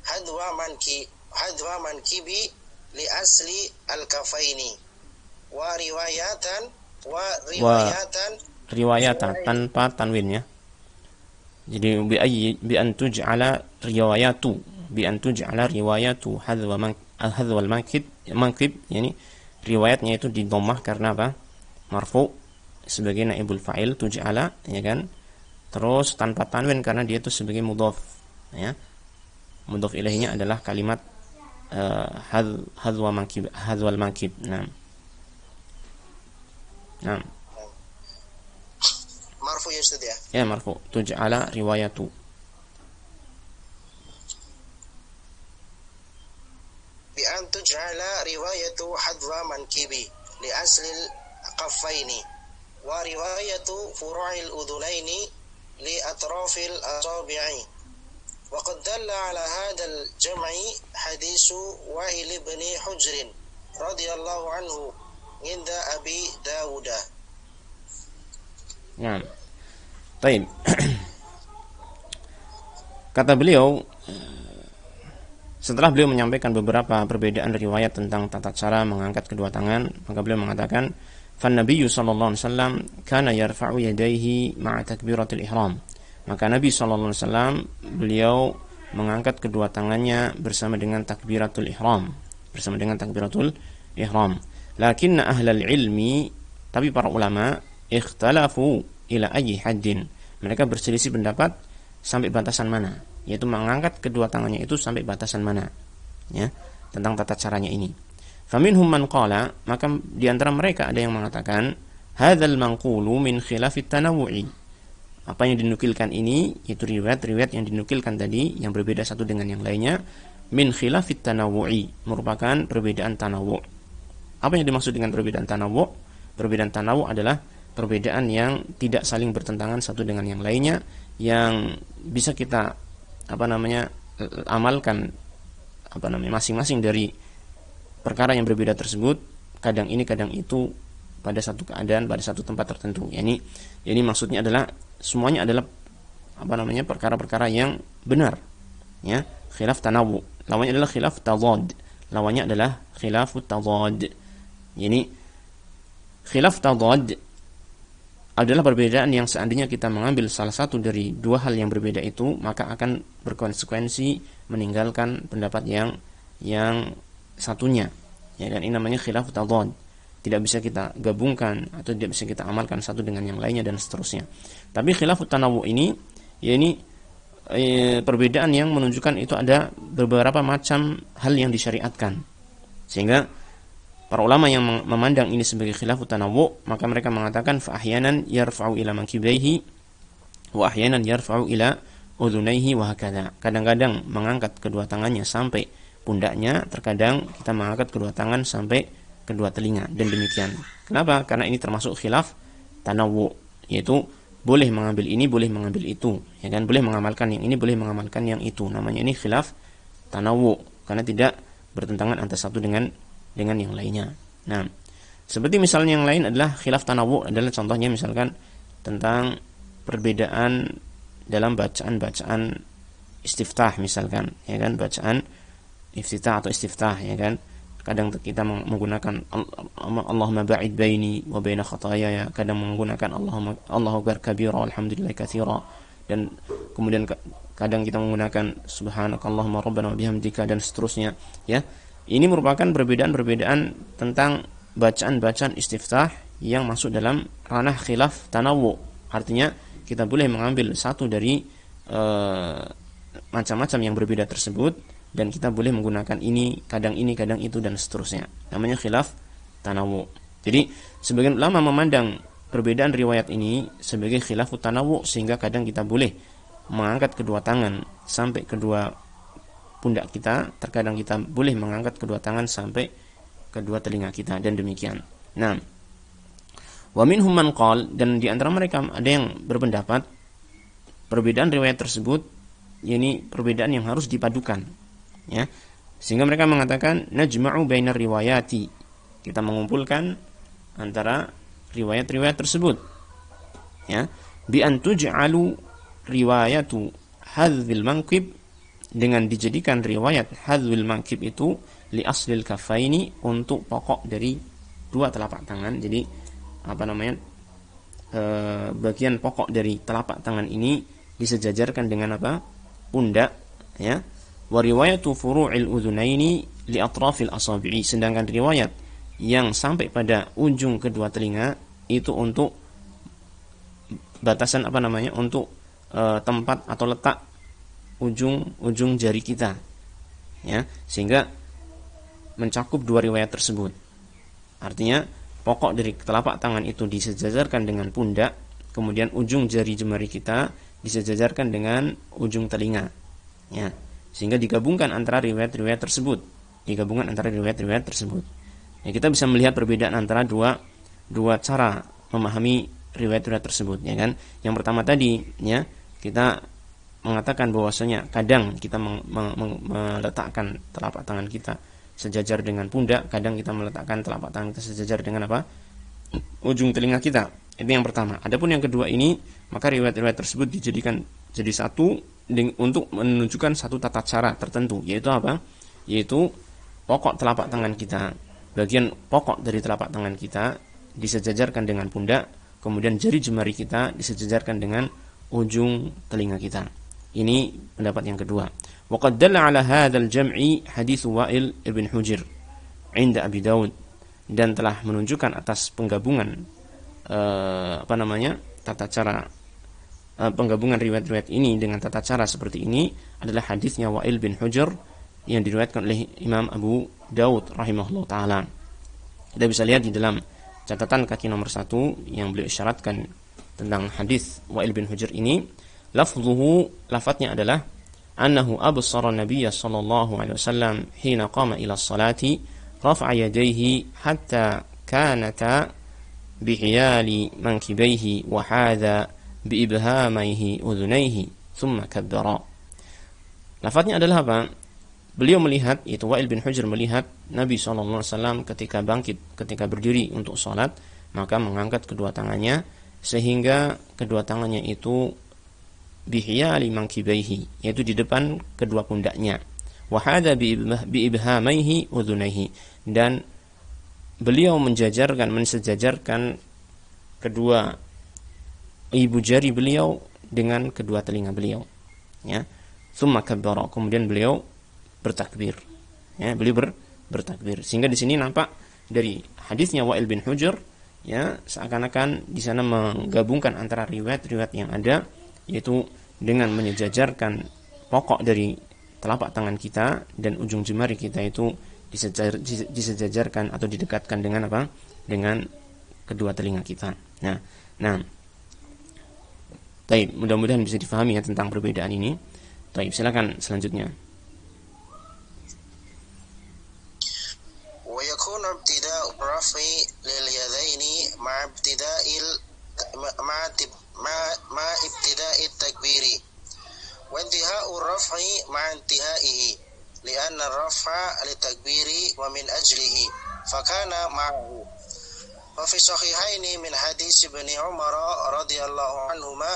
S2: حذو منكبي لأصل الكفين
S1: riwayatan tanpa tanwin, ya. Jadi bi an tuj'ala riwayatu hadwal mankib, yani riwayatnya itu di dhammah karena apa? Marfu sebagai naibul fa'il tuj'ala, ya kan? Terus tanpa tanwin karena dia itu sebagai mudhaf, ya. Mudhaf ilaihinya adalah kalimat hadwal mankib. Nah.
S2: Marfu ya Ustaz, ya?
S1: Ya, marfu. Tuj'ala riwayatu.
S2: Bi an tuj'ala riwayatu hadwa mankibi li aslil qaffaini wa riwayatu furu'il udhunaini li atrafil asabi'i. Wa qad dalla ala hadzal jam'i hadisu Wa'il ibn Hujr radhiyallahu anhu inda Abi Dawud.
S1: Nah, baik. Kata beliau, setelah beliau menyampaikan beberapa perbedaan riwayat tentang tata cara mengangkat kedua tangan, maka beliau mengatakan, "Fan Nabiyyu sallallahu alaihi wasallam kana yarfa'u yadayhi ma'a takbiratul ihram." Maka Nabi sallallahu alaihi wasallam beliau mengangkat kedua tangannya bersama dengan takbiratul ihram, Lakinna ahlal ilmi, tapi para ulama ikhtalafu ila ayyi haddin. Mereka berselisih pendapat sampai batasan mana, yaitu mengangkat kedua tangannya itu sampai batasan mana, ya, tentang tata caranya ini. Faminhum man qala, maka di antara mereka ada yang mengatakan hadzal manqulu min khilafit tanawu'i. Apa yang dinukilkan ini yaitu riwayat-riwayat yang dinukilkan tadi yang berbeda satu dengan yang lainnya, min khilafit tanawu'i, merupakan perbedaan tanawu'. Apa yang dimaksud dengan perbedaan tanawu'? Perbedaan tanawu' adalah perbedaan yang tidak saling bertentangan satu dengan yang lainnya, yang bisa kita amalkan masing-masing dari perkara yang berbeda tersebut, kadang ini kadang itu pada satu keadaan, pada satu tempat tertentu. Yani maksudnya adalah semuanya adalah perkara-perkara yang benar, ya. Khilaf tanawu, lawannya adalah khilaf tadad, lawannya adalah khilaf tadad. Yani khilaf tadad adalah perbedaan yang seandainya kita mengambil salah satu dari dua hal yang berbeda itu, maka akan berkonsekuensi meninggalkan pendapat yang satunya. Ya kan, ini namanya khilaf tadad. Tidak bisa kita gabungkan atau tidak bisa kita amalkan satu dengan yang lainnya dan seterusnya. Tapi khilaf tanawu ini, perbedaan yang menunjukkan itu ada beberapa macam hal yang disyariatkan. Sehingga para ulama yang memandang ini sebagai khilafut tanawwu, maka mereka mengatakan fa ahyanan yarfa'u ila mankibaihi wa ahyanan yarfa'u ila udhunaihi wa hakadha. Kadang-kadang mengangkat kedua tangannya sampai pundaknya, terkadang kita mengangkat kedua tangan sampai kedua telinga, dan demikian. Kenapa? Karena ini termasuk khilaf tanawwu, yaitu boleh mengambil ini, boleh mengambil itu, ya kan? Boleh mengamalkan yang ini, boleh mengamalkan yang itu. Namanya ini khilaf tanawwu, karena tidak bertentangan antara satu dengan yang lainnya. Nah, seperti misalnya yang lain adalah khilaf tanawu, adalah contohnya misalkan tentang perbedaan dalam bacaan istiftah misalkan, ya kan, bacaan iftitah atau istiftah, ya kan. Kadang kita menggunakan Allahumma ba'id baini wa baina khataaya, kadang menggunakan Allahu akbar kabira walhamdulillahi katsira, dan kemudian kadang kita menggunakan subhanakallahumma rabbana wa bihamdika, dan seterusnya, ya. Ini merupakan perbedaan-perbedaan tentang bacaan-bacaan istiftah yang masuk dalam ranah khilaf tanawu. Artinya kita boleh mengambil satu dari macam-macam yang berbeda tersebut, dan kita boleh menggunakan ini, kadang itu, dan seterusnya. Namanya khilaf tanawu. Jadi sebagian ulama memandang perbedaan riwayat ini sebagai khilafut tanawu, sehingga kadang kita boleh mengangkat kedua tangan sampai kedua pundak kita, terkadang kita boleh mengangkat kedua tangan sampai kedua telinga kita, dan demikian. Nah, wa minhum man qala, dan di antara mereka ada yang berpendapat perbedaan riwayat tersebut ini perbedaan yang harus dipadukan, ya. Sehingga mereka mengatakan najma'u bainar riwayati, kita mengumpulkan antara riwayat-riwayat tersebut, ya, bi an tuj'alu riwayatu hadzil manqib, dengan dijadikan riwayat hadzul mankib itu li aslil kafaini, untuk pokok dari dua telapak tangan. Jadi bagian pokok dari telapak tangan ini disejajarkan dengan pundak, ya. Wa riwayatu furu'il udhunaini li atrafil asabi'i, sedangkan riwayat yang sampai pada ujung kedua telinga itu untuk batasan untuk tempat atau letak ujung jari kita, ya, sehingga mencakup dua riwayat tersebut. Artinya pokok dari telapak tangan itu disejajarkan dengan pundak, kemudian ujung jari jemari kita disejajarkan dengan ujung telinga, ya, sehingga digabungkan antara riwayat-riwayat tersebut. Ya, kita bisa melihat perbedaan antara dua cara memahami riwayat-riwayat tersebut, ya kan. Yang pertama tadi, ya, kita mengatakan bahwasanya kadang kita meletakkan telapak tangan kita sejajar dengan pundak, kadang kita meletakkan telapak tangan kita sejajar dengan ujung telinga kita. Itu yang pertama. Adapun yang kedua ini, maka riwayat-riwayat tersebut dijadikan jadi satu untuk menunjukkan satu tata cara tertentu, yaitu yaitu pokok telapak tangan kita, bagian pokok dari telapak tangan kita disejajarkan dengan pundak, kemudian jari jemari kita disejajarkan dengan ujung telinga kita. Ini pendapat yang kedua. Wa qad dalla ala hadzal jam'i hadits Wa'il ibn Hujr 'inda Abi Daud, dan telah menunjukkan atas penggabungan tata cara penggabungan riwayat-riwayat ini dengan tata cara seperti ini adalah hadisnya Wa'il bin Hujr yang diriwayatkan oleh Imam Abu Daud rahimahullah taala. Kita bisa lihat di dalam catatan kaki nomor 1 yang beliau isyaratkan tentang hadis Wa'il bin Hujr ini. Lafadznya adalah annahu absara nabiyya sallallahu alaihi wasallam hina qama ila sholati rafa'a yadayhi hatta kanata bihiyali mankibaihi wa hadha biibhamaihi udhunaihi thumma kabbara. Lafadznya adalah beliau melihat, itu Wa'il bin Hujr melihat Nabi SAW ketika bangkit, ketika berdiri untuk sholat, maka mengangkat kedua tangannya sehingga kedua tangannya itu bihiyali mankibaihi, yaitu di depan kedua pundaknya, wahada biibhamaihi udhunaihi, dan beliau mensejajarkan kedua ibu jari beliau dengan kedua telinga beliau, ya. Tsumma kabbara, kemudian beliau bertakbir, ya, beliau bertakbir. Sehingga di sini nampak dari hadisnya Wa'il bin Hujr, ya, seakan-akan di sana menggabungkan antara riwayat-riwayat yang ada, yaitu dengan menyejajarkan pokok dari telapak tangan kita dan ujung jemari kita itu disejajarkan atau didekatkan dengan apa? Dengan kedua telinga kita. Nah, baik, mudah-mudahan bisa difahami ya tentang perbedaan ini. Baik, silakan selanjutnya.
S2: Wa yakunu ibtida'u raf'i lil yadaini ma'a ibtida'i takbiri wa intiha'u raf'i ma'a intihaihi li'anna ar-raf'a litakbiri wa min ajlihi fakana ma'ahu. Wa fi sahihaini min hadis Ibn Umar radhiyallahu anhuma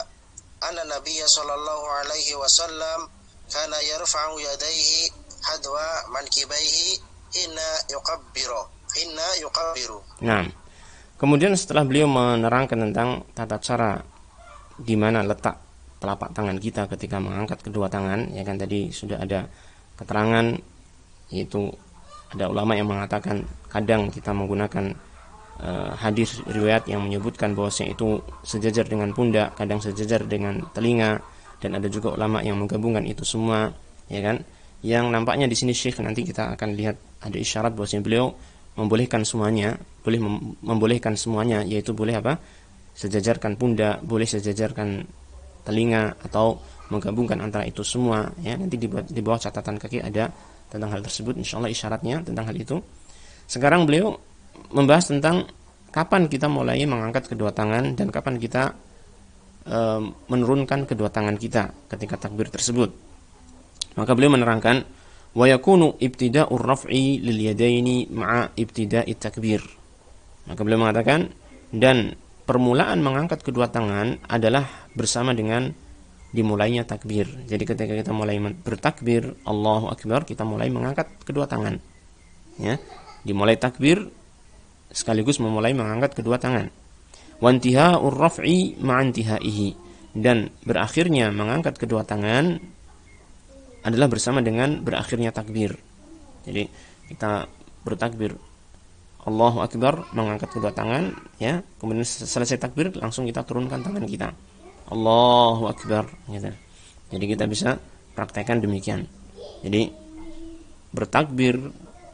S2: anna Nabiyya sallallahu alaihi wasallam kana yarfa'u yadayhi hadwa mankibaihi hina yuqabbiru.
S1: Nah, kemudian setelah beliau menerangkan tentang tata cara di mana letak telapak tangan kita ketika mengangkat kedua tangan, ya kan, tadi sudah ada keterangan, yaitu ada ulama yang mengatakan kadang kita menggunakan hadis riwayat yang menyebutkan bahwasanya itu sejajar dengan pundak, kadang sejajar dengan telinga, dan ada juga ulama yang menggabungkan itu semua, ya kan. Yang nampaknya di sini Syekh, nanti kita akan lihat ada isyarat bahwasanya beliau membolehkan semuanya, boleh membolehkan semuanya, yaitu boleh apa? Sejajarkan pundak, boleh sejajarkan telinga, atau menggabungkan antara itu semua, ya. Nanti di bawah catatan kaki ada tentang hal tersebut, insyaallah isyaratnya tentang hal itu. Sekarang beliau membahas tentang kapan kita mulai mengangkat kedua tangan dan kapan kita menurunkan kedua tangan kita ketika takbir tersebut. Maka beliau menerangkan, wa yakunu ibtida'ur raf'i lil yadaini ma'a ibtida'i takbir. Maka beliau mengatakan, dan permulaan mengangkat kedua tangan adalah bersama dengan dimulainya takbir. Jadi ketika kita mulai bertakbir Allahu Akbar, kita mulai mengangkat kedua tangan, ya. Dimulai takbir sekaligus memulai mengangkat kedua tangan. Wantiha'ur raf'i ma'antihaihi, dan berakhirnya mengangkat kedua tangan adalah bersama dengan berakhirnya takbir. Jadi kita bertakbir Allahu Akbar, mengangkat kedua tangan, ya. Kemudian selesai takbir langsung kita turunkan tangan kita, Allahu Akbar, gitu. Jadi kita bisa praktekkan demikian. Jadi bertakbir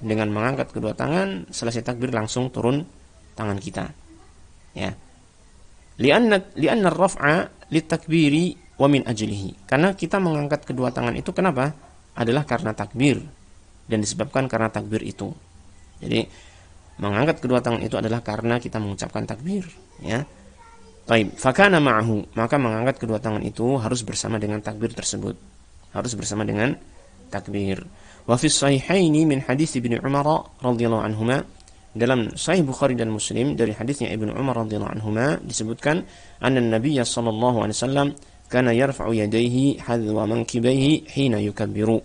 S1: dengan mengangkat kedua tangan, selesai takbir langsung turun tangan kita, ya. Li'anna ar-raf'a litakbiri wa min ajlihi. Karena kita mengangkat kedua tangan itu kenapa? Adalah karena takbir, dan disebabkan karena takbir itu. Jadi mengangkat kedua tangan itu adalah karena kita mengucapkan takbir, ya. Baik, fakana ma'ahu, maka mengangkat kedua tangan itu harus bersama dengan takbir tersebut, harus bersama dengan takbir. Wa fi sahihaini min hadis Ibnu Umar radhiyallahu anhuma, dalam Sahih Bukhari dan Muslim dari hadisnya Ibnu Umar radhiyallahu anhuma disebutkan, anna Nabiyya sallallahu alaihi wasallam kana yarfa'u yadayhi hadwa mankibaihi hina yukabbiru.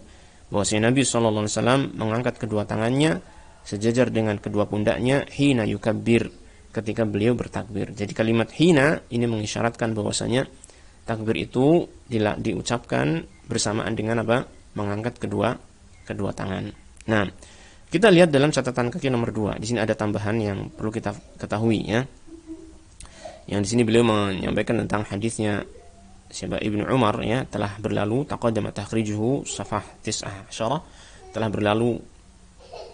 S1: Bahwasanya Nabi sallallahu alaihi wasallam mengangkat kedua tangannya sejajar dengan kedua pundaknya hina yukabbir, ketika beliau bertakbir. Jadi kalimat hina ini mengisyaratkan bahwasanya takbir itu diucapkan bersamaan dengan apa? Mengangkat kedua tangan. Nah, kita lihat dalam catatan kaki nomor 2. Di sini ada tambahan yang perlu kita ketahui, ya. Yang di sini beliau menyampaikan tentang hadisnya siapa Ibnu Umar, ya, telah berlalu, taqaddama takhrijuhu safah 19, telah berlalu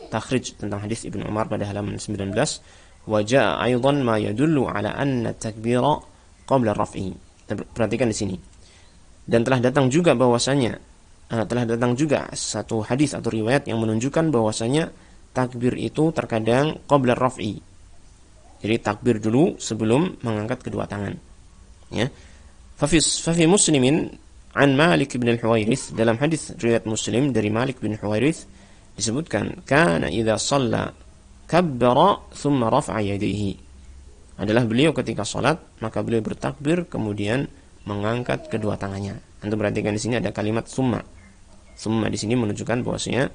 S1: takhrij tentang hadis Ibnu Umar pada halaman 19. Wa jaa aidan ma yadullu ala anna takbira qabla raf'i. Perhatikan di sini. Dan telah datang juga satu hadis atau riwayat yang menunjukkan bahwasanya takbir itu terkadang qabla raf'i. Jadi takbir dulu sebelum mengangkat kedua tangan, ya. Fa fi Muslimin an Malik bin al-Huwairits, dalam hadis riwayat Muslim dari Malik bin Huwairits disebutkan, kana idza shalla kabbara thumma rafa'a yadayhi. Adalah beliau ketika salat maka beliau bertakbir kemudian mengangkat kedua tangannya. Antum perhatikan di sini ada kalimat summa. Summa di sini menunjukkan bahwasanya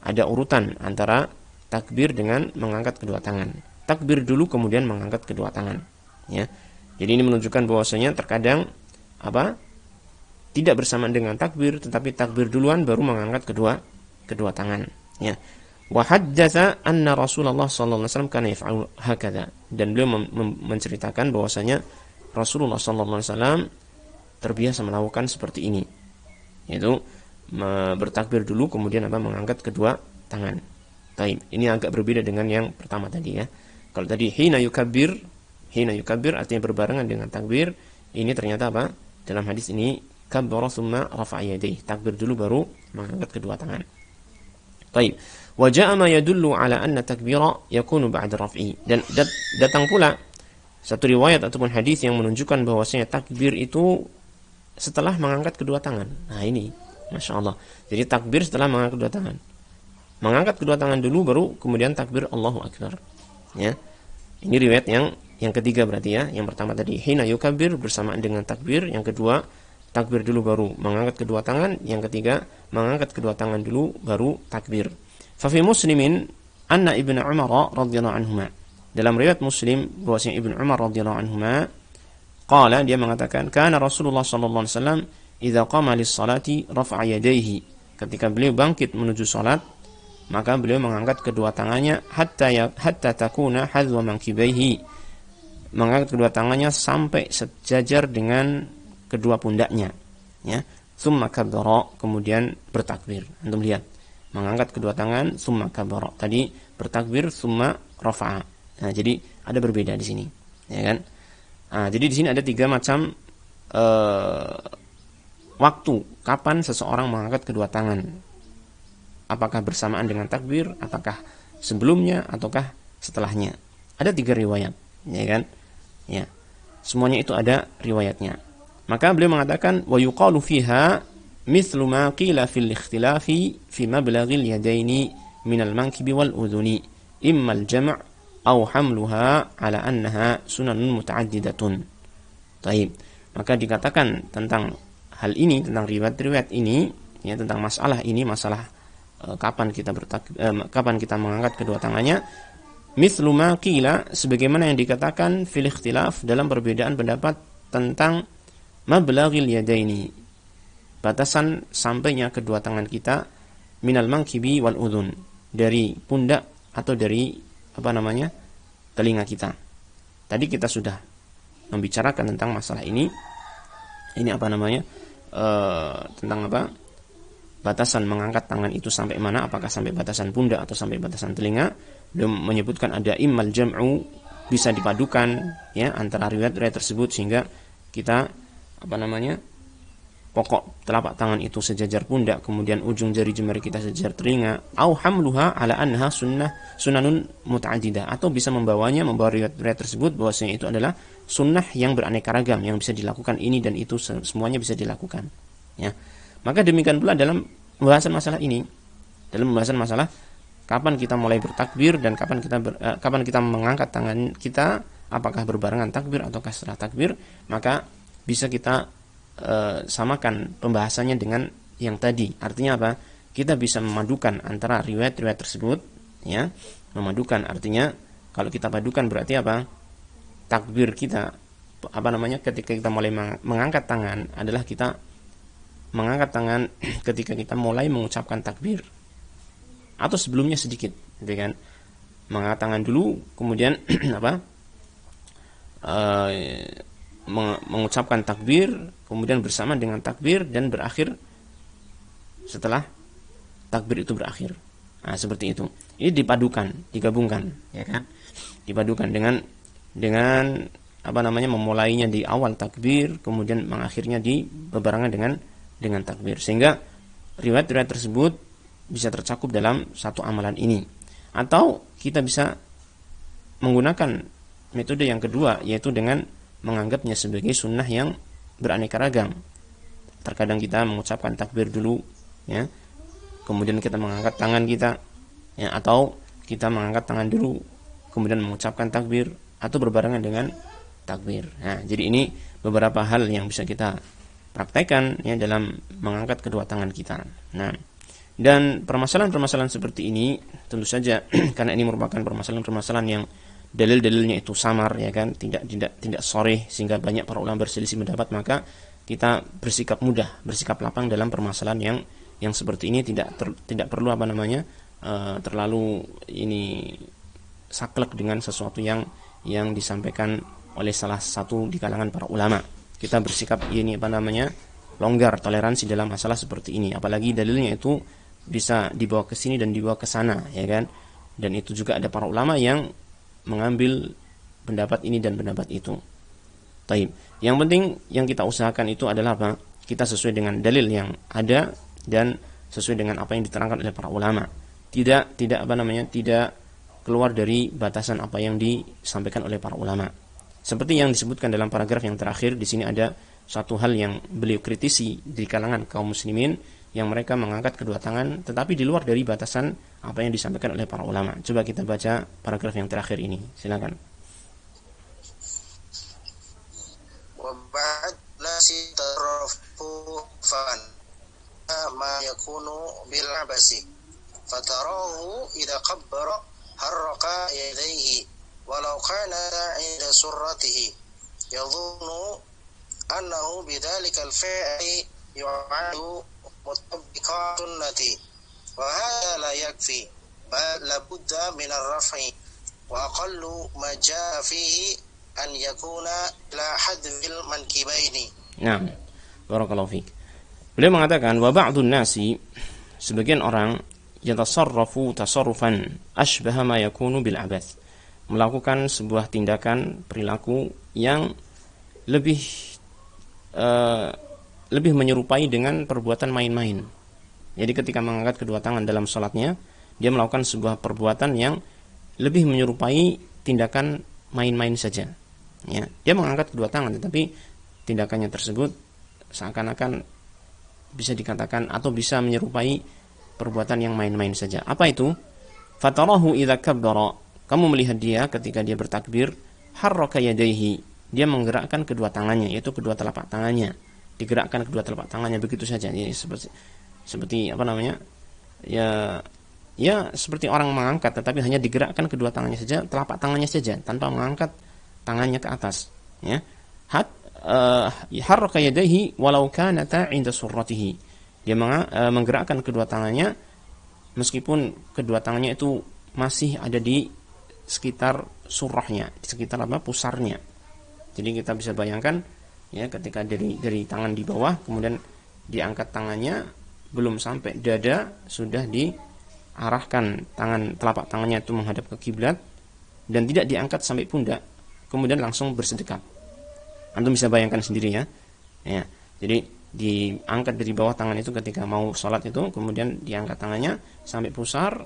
S1: ada urutan antara takbir dengan mengangkat kedua tangan. Takbir dulu kemudian mengangkat kedua tangan, ya. Jadi ini menunjukkan bahwasanya terkadang tidak bersamaan dengan takbir, tetapi takbir duluan baru mengangkat kedua tangan, ya. Wa haddatsa anna Rasulullah sallallahu alaihi wasallam kana yaf'alu hakadha, dan beliau menceritakan bahwasanya Rasulullah sallallahu alaihi wasallam terbiasa melakukan seperti ini, yaitu bertakbir dulu kemudian mengangkat kedua tangan. Taib. Ini agak berbeda dengan yang pertama tadi, ya. Kalau tadi hina yukabbir artinya berbarengan dengan takbir. Ini ternyata dalam hadis ini kabbara tsumma rafa'a yadayhi, takbir dulu baru mengangkat kedua tangan. Taib. Wa ja'a ma yadullu ala anna takbira yakunu ba'da raf'i, dan datang pula satu riwayat ataupun hadis yang menunjukkan bahwasanya takbir itu setelah mengangkat kedua tangan. Nah ini, Masya Allah. Jadi takbir setelah mengangkat kedua tangan. Mengangkat kedua tangan dulu baru kemudian takbir Allahu Akbar. Ya. Ini riwayat yang ketiga berarti, ya. Yang pertama tadi hina yukabbir bersamaan dengan takbir, yang kedua takbir dulu baru mengangkat kedua tangan, yang ketiga mengangkat kedua tangan dulu baru takbir. Fa fi Muslimin anna Ibnu Umar radhiyallahu anhuma. Dalam riwayat Muslim bahwasanya Ibnu Umar radhiyallahu anhuma qala, dia mengatakan, kana Rasulullah sallallahu alaihi wasallam idza qama lis-salati rafa'a yadayhi. Ketika beliau bangkit menuju salat, maka beliau mengangkat kedua tangannya hatta takuna hadwa mankibaihi. Mengangkat kedua tangannya sampai sejajar dengan kedua pundaknya, ya. Tsumma kabbara, kemudian bertakbir. Antum lihat, mengangkat kedua tangan tsumma kabbara. Tadi bertakbir tsumma rafa'a. Nah, jadi ada berbeda di sini, ya kan? Nah, jadi di sini ada 3 macam waktu kapan seseorang mengangkat kedua tangan. Apakah bersamaan dengan takbir, apakah sebelumnya, ataukah setelahnya. Ada 3 riwayat, ya kan? Ya. Semuanya itu ada riwayatnya. Maka beliau mengatakan wa yuqalu fiha mithlu ma qila fil ikhtilafi fi mablaghil yadaini minal mankibi wal udhuni imma al-jam' aw hamluha ala annaha sunanun muta'addidatun. Baik. Maka dikatakan tentang hal ini, tentang riwayat-riwayat ini, ya, tentang masalah ini, masalah kapan kita mengangkat kedua tangannya, mithlu ma qila, sebagaimana yang dikatakan fil ikhtilaf, dalam perbedaan pendapat tentang mablaghil yadaini, batasan sampainya kedua tangan kita, minal mankibi wal udhun, dari pundak atau dari telinga kita. Tadi kita sudah membicarakan tentang masalah ini. Ini tentang batasan mengangkat tangan itu sampai mana, apakah sampai batasan pundak atau sampai batasan telinga. Belum menyebutkan ada immal jam'u, bisa dipadukan, ya, antara riwayat-riwayat tersebut sehingga kita pokok telapak tangan itu sejajar pundak, kemudian ujung jari jemari kita sejajar telinga, au hamluha ala anha sunanun muta'addidah, atau bisa membawa riwayat tersebut bahwasanya itu adalah sunnah yang beraneka ragam, yang bisa dilakukan ini dan itu, semuanya bisa dilakukan, ya. Maka demikian pula dalam pembahasan masalah ini, dalam pembahasan masalah kapan kita mulai bertakbir dan kapan kita mengangkat tangan kita, apakah berbarengan takbir ataukah setelah takbir, maka bisa kita samakan pembahasannya dengan yang tadi. Artinya apa? Kita bisa memadukan antara riwayat-riwayat tersebut, ya. Memadukan artinya, kalau kita padukan berarti apa? Takbir kita ketika kita mulai mengangkat tangan adalah kita mengangkat tangan ketika kita mulai mengucapkan takbir, atau sebelumnya sedikit, gitu kan? Mengangkat tangan dulu, kemudian mengucapkan takbir, kemudian bersama dengan takbir, dan berakhir setelah takbir itu berakhir. Nah, seperti itu. Ini dipadukan, digabungkan, ya kan? Dipadukan dengan memulainya di awal takbir, kemudian mengakhirnya bebarengan dengan takbir, sehingga riwayat-riwayat tersebut bisa tercakup dalam satu amalan ini. Atau kita bisa menggunakan metode yang kedua, yaitu dengan menganggapnya sebagai sunnah yang beraneka ragam. terkadang kita mengucapkan takbir dulu, ya, kemudian kita mengangkat tangan kita, ya, atau kita mengangkat tangan dulu kemudian mengucapkan takbir, atau berbarengan dengan takbir. Nah, jadi ini beberapa hal yang bisa kita praktekkan, ya, dalam mengangkat kedua tangan kita. Nah, dan permasalahan-permasalahan seperti ini tentu saja karena ini merupakan permasalahan-permasalahan yang dalil-dalilnya itu samar, ya kan, tidak sharih, sehingga banyak para ulama berselisih pendapat, maka kita bersikap mudah, bersikap lapang dalam permasalahan yang seperti ini, tidak perlu terlalu ini saklek dengan sesuatu yang disampaikan oleh salah satu di kalangan para ulama. Kita bersikap longgar, toleransi dalam masalah seperti ini, apalagi dalilnya itu bisa dibawa ke sini dan dibawa ke sana, ya kan. Dan itu juga ada para ulama yang mengambil pendapat ini dan pendapat itu. Taib. Yang penting yang kita usahakan itu adalah apa? Kita sesuai dengan dalil yang ada dan sesuai dengan apa yang diterangkan oleh para ulama. Tidak keluar dari batasan apa yang disampaikan oleh para ulama. Seperti yang disebutkan dalam paragraf yang terakhir, di sini ada satu hal yang beliau kritisi di kalangan kaum muslimin, yang mereka mengangkat kedua tangan tetapi di luar dari batasan apa yang disampaikan oleh para ulama. Coba kita baca paragraf yang terakhir ini, silakan.
S2: Wa ba'd la sitarfu fan ma yakunu bil abasi fatarahu idza qabbara harraqa yadayhi walau kana 'inda surratihi yadhunnu annahu bidzalika al-fi'li yu'adu mutabbiqa sunnati wa hadha la yakfi bal la budda min ar-raf'i wa aqallu ma jaa fihi an yakuna la hadfil mankibaini.
S1: Nah, barakallahu fiik. Beliau mengatakan wa ba'dun nasi, sebagian orang, yatasarrafu tasarrufan ashbaha ma yakunu bil abath, melakukan sebuah tindakan perilaku yang lebih menyerupai dengan perbuatan main-main. Jadi ketika mengangkat kedua tangan dalam salatnya, dia melakukan sebuah perbuatan yang lebih menyerupai tindakan main-main saja. Ya, dia mengangkat kedua tangan, tetapi tindakannya tersebut seakan-akan bisa dikatakan atau bisa menyerupai perbuatan yang main-main saja. Apa itu? Fatarahu idza kabbara, kamu melihat dia ketika dia bertakbir, harraka yadayhi, dia menggerakkan kedua tangannya, yaitu kedua telapak tangannya, digerakkan kedua telapak tangannya begitu saja. Jadi seperti seperti orang mengangkat, tetapi hanya digerakkan kedua tangannya saja, telapak tangannya saja, tanpa mengangkat tangannya ke atas, ya. Harraka yadayhi walau kanata 'inda surratihi, dia menggerakkan kedua tangannya meskipun kedua tangannya itu masih ada di sekitar surahnya, di sekitar pusarnya. Jadi kita bisa bayangkan, ya, ketika dari tangan di bawah kemudian diangkat tangannya, belum sampai dada sudah diarahkan telapak tangannya itu menghadap ke kiblat, dan tidak diangkat sampai pundak, kemudian langsung bersedekap. Antum bisa bayangkan sendiri, ya. Ya, jadi diangkat dari bawah tangan itu ketika mau sholat itu, kemudian diangkat tangannya sampai pusar,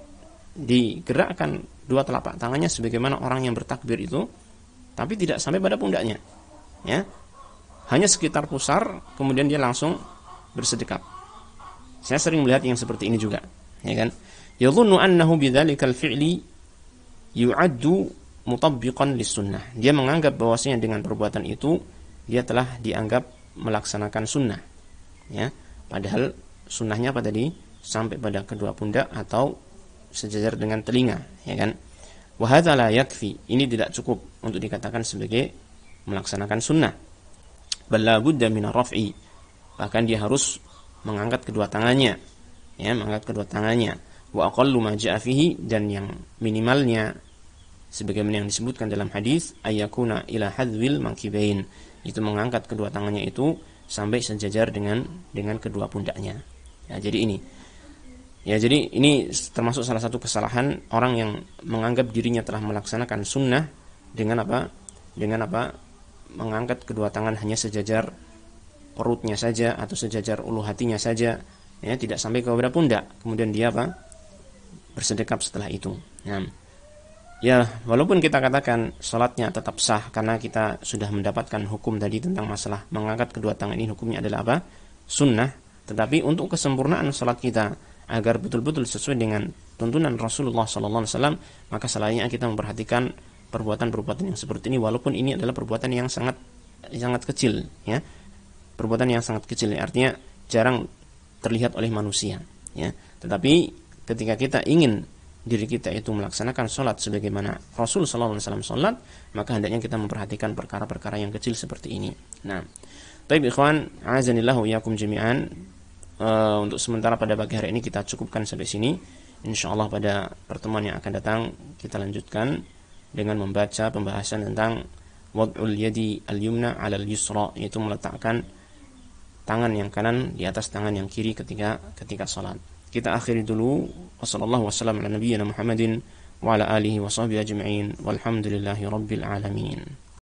S1: digerakkan dua telapak tangannya sebagaimana orang yang bertakbir itu, tapi tidak sampai pada pundaknya, ya, hanya sekitar pusar, kemudian dia langsung bersedekap. Saya sering melihat yang seperti ini juga, ya kan. Yadhunnu annahu bidzalikal fi'li yu'addu mutabbiqan lis-sunnah, dia menganggap bahwasanya dengan perbuatan itu dia telah dianggap melaksanakan sunnah, ya, padahal sunnahnya apa tadi? Sampai pada kedua pundak atau sejajar dengan telinga, ya kan. Wa hadza la yakfi, ini tidak cukup untuk dikatakan sebagai melaksanakan sunnah. Bal la budda min ar-raf'i, bahkan dia harus mengangkat kedua tangannya, ya, mengangkat kedua tangannya. Wa aqallu ma ja'a fihi, dan yang minimalnya sebagaimana yang disebutkan dalam hadis, ayyakuna ila hadzwil mankibain, itu mengangkat kedua tangannya itu sampai sejajar dengan kedua pundaknya. Ya, jadi ini termasuk salah satu kesalahan orang yang menganggap dirinya telah melaksanakan sunnah dengan apa? Mengangkat kedua tangan hanya sejajar perutnya saja atau sejajar ulu hatinya saja, ya, tidak sampai kepada pundak. Kemudian dia bersedekap setelah itu. Nah, ya, walaupun kita katakan salatnya tetap sah karena kita sudah mendapatkan hukum tadi tentang masalah mengangkat kedua tangan ini, hukumnya adalah apa? sunnah, tetapi untuk kesempurnaan salat kita agar betul-betul sesuai dengan tuntunan Rasulullah SAW, maka selayaknya kita memperhatikan perbuatan-perbuatan yang seperti ini, walaupun ini adalah perbuatan yang sangat kecil, ya, perbuatan yang sangat kecil, artinya jarang terlihat oleh manusia, ya. Tetapi ketika kita ingin diri kita itu melaksanakan sholat sebagaimana Rasul SAW sholat, maka hendaknya kita memperhatikan perkara-perkara yang kecil seperti ini. Nah, baik ikhwan, azanillahu iyyakum jami'an. Untuk sementara pada pagi hari ini kita cukupkan sampai sini. Insyaallah pada pertemuan yang akan datang kita lanjutkan dengan membaca pembahasan tentang wad'ul yadi al-yumna 'ala al-yusra, yaitu meletakkan tangan yang kanan di atas tangan yang kiri ketika salat. Kita akhiri dulu. Wassallallahu wasallam ala nabiyyina Muhammadin wa ala alihi wa sahbihi ajma'in. Walhamdulillahi rabbil alamin.